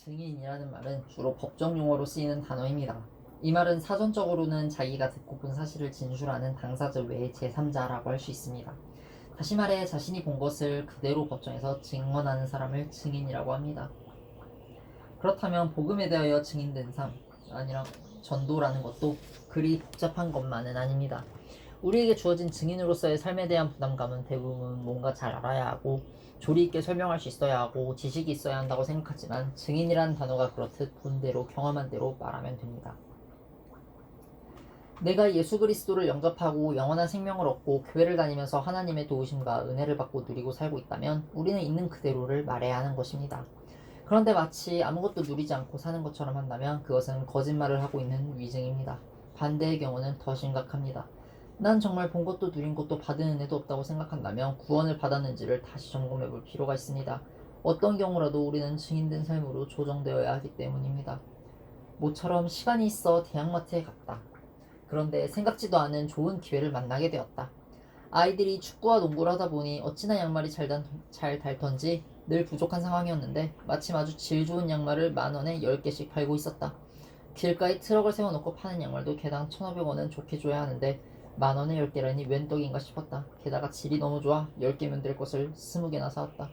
증인이라는 말은 주로 법정 용어로 쓰이는 단어입니다. 이 말은 사전적으로는 자기가 듣고 본 사실을 진술하는 당사자 외의 제3자라고 할 수 있습니다. 다시 말해 자신이 본 것을 그대로 법정에서 증언하는 사람을 증인이라고 합니다. 그렇다면 복음에 대하여 증인된 삶, 아니라 전도라는 것도 그리 복잡한 것만은 아닙니다. 우리에게 주어진 증인으로서의 삶에 대한 부담감은 대부분 뭔가 잘 알아야 하고 조리 있게 설명할 수 있어야 하고 지식이 있어야 한다고 생각하지만 증인이라는 단어가 그렇듯 본대로 경험한 대로 말하면 됩니다. 내가 예수 그리스도를 영접하고 영원한 생명을 얻고 교회를 다니면서 하나님의 도우심과 은혜를 받고 누리고 살고 있다면 우리는 있는 그대로를 말해야 하는 것입니다. 그런데 마치 아무것도 누리지 않고 사는 것처럼 한다면 그것은 거짓말을 하고 있는 위증입니다. 반대의 경우는 더 심각합니다. 난 정말 본 것도 누린 것도 받은 은혜도 없다고 생각한다면 구원을 받았는지를 다시 점검해 볼 필요가 있습니다. 어떤 경우라도 우리는 증인된 삶으로 조정되어야 하기 때문입니다. 모처럼 시간이 있어 대형마트에 갔다. 그런데 생각지도 않은 좋은 기회를 만나게 되었다. 아이들이 축구와 농구를 하다 보니 어찌나 양말이 잘 닳던지 늘 부족한 상황이었는데 마침 아주 질 좋은 양말을 10,000원에 10개씩 팔고 있었다. 길가에 트럭을 세워놓고 파는 양말도 개당 1,500원은 좋게 줘야 하는데 10,000원에 10개라니 웬 떡인가 싶었다. 게다가 질이 너무 좋아 10개면 될 것을 20개나 사왔다.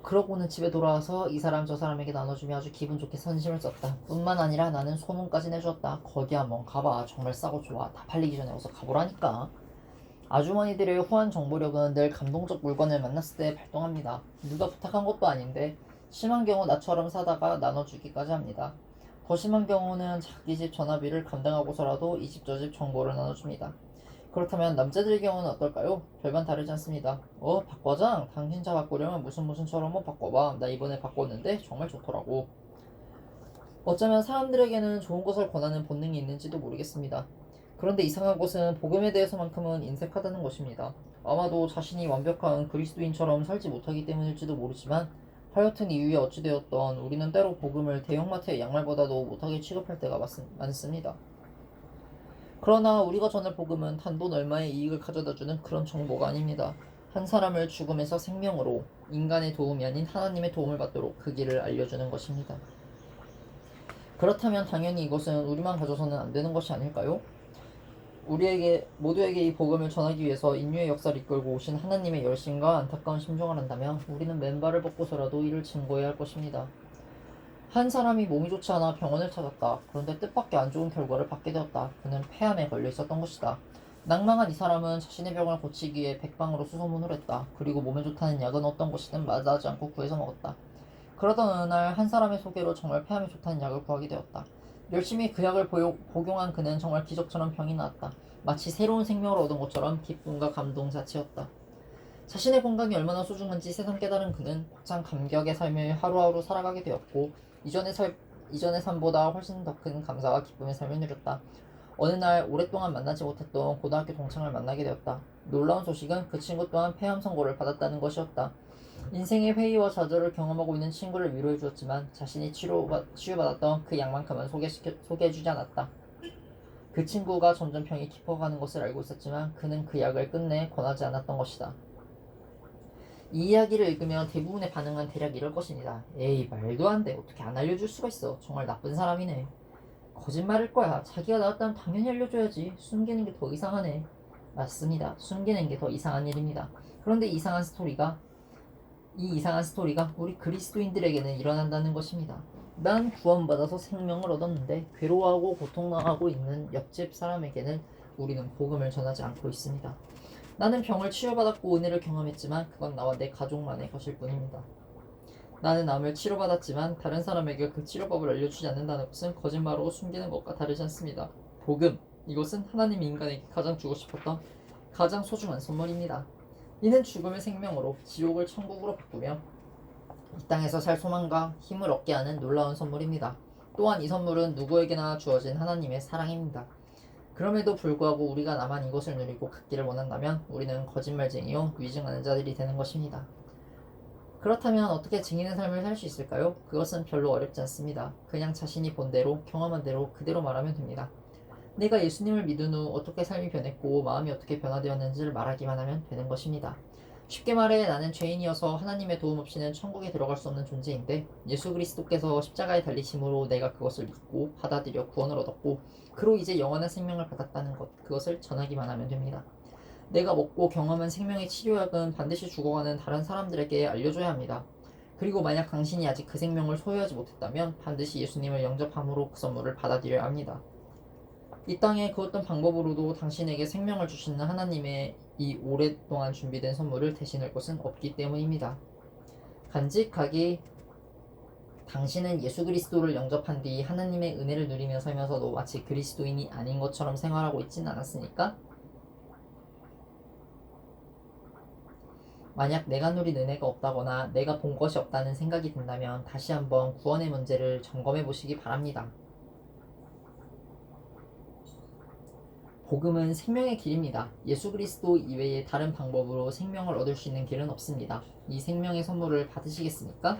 그러고는 집에 돌아와서 이 사람 저 사람에게 나눠주며 아주 기분 좋게 선심을 썼다. 뿐만 아니라 나는 소문까지 내주었다. 거기 한번 가봐. 정말 싸고 좋아. 다 팔리기 전에 어서 가보라니까. 아주머니들의 후한 정보력은 늘 감동적 물건을 만났을 때 발동합니다. 누가 부탁한 것도 아닌데 심한 경우 나처럼 사다가 나눠주기까지 합니다. 더 심한 경우는 자기 집 전화비를 감당하고서라도 이 집 저 집 정보를 나눠줍니다. 그렇다면 남자들의 경우는 어떨까요? 별반 다르지 않습니다. 박 과장, 당신 차 바꾸려면 무슨처럼 한번 바꿔봐. 나 이번에 바꿨는데 정말 좋더라고. 어쩌면 사람들에게는 좋은 것을 권하는 본능이 있는지도 모르겠습니다. 그런데 이상한 것은 복음에 대해서만큼은 인색하다는 것입니다. 아마도 자신이 완벽한 그리스도인처럼 살지 못하기 때문일지도 모르지만 하여튼 이유에 어찌되었던 우리는 때로 복음을 대형마트의 양말보다도 못하게 취급할 때가 많습니다. 그러나 우리가 전할 복음은 단돈 얼마의 이익을 가져다주는 그런 정보가 아닙니다. 한 사람을 죽음에서 생명으로, 인간의 도움이 아닌 하나님의 도움을 받도록 그 길을 알려주는 것입니다. 그렇다면 당연히 이것은 우리만 가져서는 안 되는 것이 아닐까요? 모두에게 이 복음을 전하기 위해서 인류의 역사를 이끌고 오신 하나님의 열심과 안타까운 심정을 한다면 우리는 맨발을 벗고서라도 이를 증거해야 할 것입니다. 한 사람이 몸이 좋지 않아 병원을 찾았다. 그런데 뜻밖의 안 좋은 결과를 받게 되었다. 그는 폐암에 걸려 있었던 것이다. 낭망한 이 사람은 자신의 병을 고치기 위해 백방으로 수소문을 했다. 그리고 몸에 좋다는 약은 어떤 것이든 마다하지 않고 구해서 먹었다. 그러던 어느 날 한 사람의 소개로 정말 폐암에 좋다는 약을 구하게 되었다. 열심히 그 약을 복용한 그는 정말 기적처럼 병이 나았다. 마치 새로운 생명을 얻은 것처럼 기쁨과 감동 자체였다. 자신의 건강이 얼마나 소중한지 새삼 깨달은 그는 벅찬 감격의 삶을 하루하루 살아가게 되었고 이전의 삶보다 훨씬 더 큰 감사와 기쁨의 삶을 누렸다. 어느 날 오랫동안 만나지 못했던 고등학교 동창을 만나게 되었다. 놀라운 소식은 그 친구 또한 폐암 선고를 받았다는 것이었다. 인생의 회의와 좌절을 경험하고 있는 친구를 위로해 주었지만 자신이 치유받았던 그 약만큼은 소개해주지 않았다. 그 친구가 점점 병이 깊어가는 것을 알고 있었지만 그는 그 약을 끝내 권하지 않았던 것이다. 이 이야기를 읽으면 대부분의 반응은 대략 이럴 것입니다. 에이, 말도 안 돼. 어떻게 안 알려줄 수가 있어. 정말 나쁜 사람이네. 거짓말일 거야. 자기가 나왔다면 당연히 알려줘야지. 숨기는 게 더 이상하네. 맞습니다. 숨기는 게 더 이상한 일입니다. 그런데 이 이상한 스토리가 우리 그리스도인들에게는 일어난다는 것입니다. 난 구원받아서 생명을 얻었는데 괴로워하고 고통당하고 있는 옆집 사람에게는 우리는 복음을 전하지 않고 있습니다. 나는 병을 치료받았고 은혜를 경험했지만 그건 나와 내 가족만의 것일 뿐입니다. 나는 암을 치료받았지만 다른 사람에게 그 치료법을 알려주지 않는다는 것은 거짓말하고 숨기는 것과 다르지 않습니다. 복음, 이것은 하나님이 인간에게 가장 주고 싶었던 가장 소중한 선물입니다. 이는 죽음을 생명으로, 지옥을 천국으로 바꾸며 이 땅에서 살 소망과 힘을 얻게 하는 놀라운 선물입니다. 또한 이 선물은 누구에게나 주어진 하나님의 사랑입니다. 그럼에도 불구하고 우리가 나만 이것을 누리고 갖기를 원한다면 우리는 거짓말쟁이요 위증하는 자들이 되는 것입니다. 그렇다면 어떻게 증인의 삶을 살 수 있을까요? 그것은 별로 어렵지 않습니다. 그냥 자신이 본 대로 경험한 대로 그대로 말하면 됩니다. 내가 예수님을 믿은 후 어떻게 삶이 변했고 마음이 어떻게 변화되었는지를 말하기만 하면 되는 것입니다. 쉽게 말해 나는 죄인이어서 하나님의 도움 없이는 천국에 들어갈 수 없는 존재인데 예수 그리스도께서 십자가에 달리심으로 내가 그것을 믿고 받아들여 구원을 얻었고 그로 이제 영원한 생명을 받았다는 것, 그것을 전하기만 하면 됩니다. 내가 먹고 경험한 생명의 치료약은 반드시 죽어가는 다른 사람들에게 알려줘야 합니다. 그리고 만약 당신이 아직 그 생명을 소유하지 못했다면 반드시 예수님을 영접함으로 그 선물을 받아들여야 합니다. 이 땅에 그 어떤 방법으로도 당신에게 생명을 주시는 하나님의 이 오랫동안 준비된 선물을 대신할 것은 없기 때문입니다. 간직하기. 당신은 예수 그리스도를 영접한 뒤 하나님의 은혜를 누리며 살면서도 마치 그리스도인이 아닌 것처럼 생활하고 있진 않았습니까? 만약 내가 누린 은혜가 없다거나 내가 본 것이 없다는 생각이 든다면 다시 한번 구원의 문제를 점검해 보시기 바랍니다. 복음은 생명의 길입니다. 예수 그리스도 이외에 다른 방법으로 생명을 얻을 수 있는 길은 없습니다. 이 생명의 선물을 받으시겠습니까?